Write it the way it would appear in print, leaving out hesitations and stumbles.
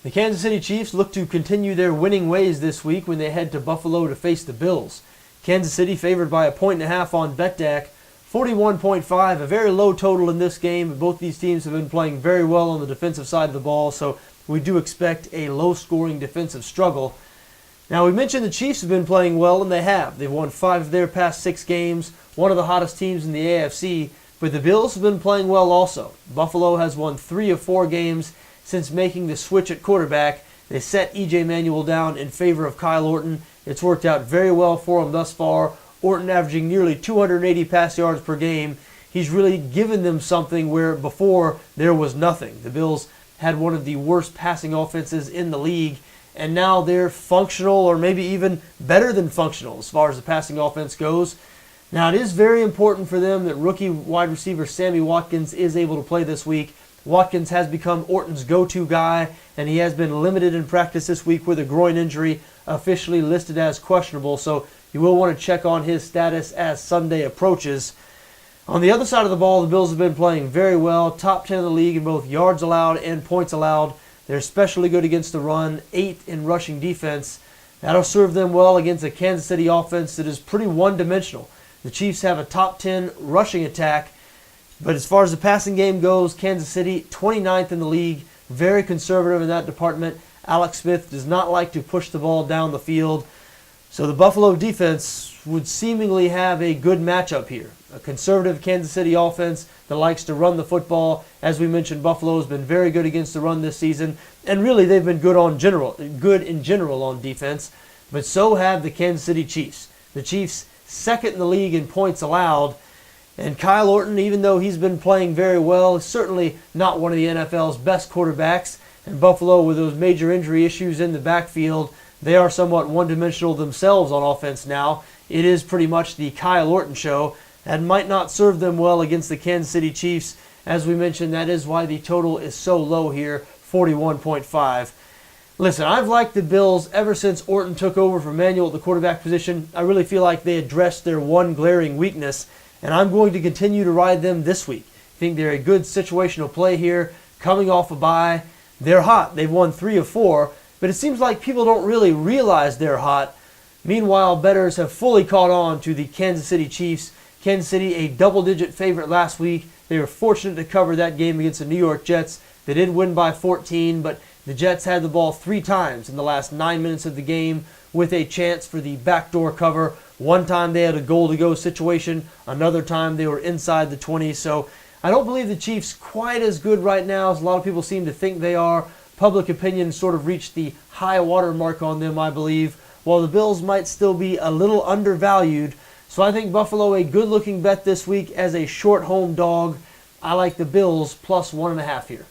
The Kansas City Chiefs look to continue their winning ways this week when they head to Buffalo to face the Bills. Kansas City favored by 1.5 on BETDAQ, 41.5, a very low total in this game. Both these teams have been playing very well on the defensive side of the ball, so we do expect a low-scoring defensive struggle. Now, we mentioned the Chiefs have been playing well, and they have. They've won 5 of their past 6 games, one of the hottest teams in the AFC, but the Bills have been playing well also. Buffalo has won 3 of 4 games since making the switch at quarterback. They set E.J. Manuel down in favor of Kyle Orton. It's worked out very well for him thus far. Orton averaging nearly 280 pass yards per game. He's really given them something where before there was nothing. The Bills had one of the worst passing offenses in the league, and now they're functional, or maybe even better than functional as far as the passing offense goes. Now, it is very important for them that rookie wide receiver Sammy Watkins is able to play this week. Watkins has become Orton's go-to guy, and he has been limited in practice this week with a groin injury, officially listed as questionable, so you will want to check on his status as Sunday approaches. On the other side of the ball, the Bills have been playing very well, top 10 in the league in both yards allowed and points allowed. They're especially good against the run, 8th in rushing defense. That'll serve them well against a Kansas City offense that is pretty one-dimensional. The Chiefs have a top 10 rushing attack, but as far as the passing game goes, Kansas City 29th in the league, very conservative in that department. Alex Smith does not like to push the ball down the field. So the Buffalo defense would seemingly have a good matchup here. A conservative Kansas City offense that likes to run the football. As we mentioned, Buffalo has been very good against the run this season, and really they've been good in general on defense, but so have the Kansas City Chiefs. The Chiefs 2nd in the league in points allowed. And Kyle Orton, even though he's been playing very well, is certainly not one of the NFL's best quarterbacks. And Buffalo, with those major injury issues in the backfield, they are somewhat one-dimensional themselves on offense now. It is pretty much the Kyle Orton show. That might not serve them well against the Kansas City Chiefs. As we mentioned, that is why the total is so low here, 41.5. Listen, I've liked the Bills ever since Orton took over for Manuel at the quarterback position. I really feel like they addressed their one glaring weakness, and I'm going to continue to ride them this week. I think they're a good situational play here, coming off a bye. They're hot. They've won 3 of 4, but it seems like people don't really realize they're hot. Meanwhile, bettors have fully caught on to the Kansas City Chiefs. Kansas City, a double-digit favorite last week. They were fortunate to cover that game against the New York Jets. They did win by 14, but the Jets had the ball 3 times in the last 9 minutes of the game with a chance for the backdoor cover. One time they had a goal-to-go situation. Another time they were inside the 20. So I don't believe the Chiefs quite as good right now as a lot of people seem to think they are. Public opinion sort of reached the high water mark on them, I believe, while the Bills might still be a little undervalued. So I think Buffalo a good-looking bet this week as a short home dog. I like the Bills plus 1.5 here.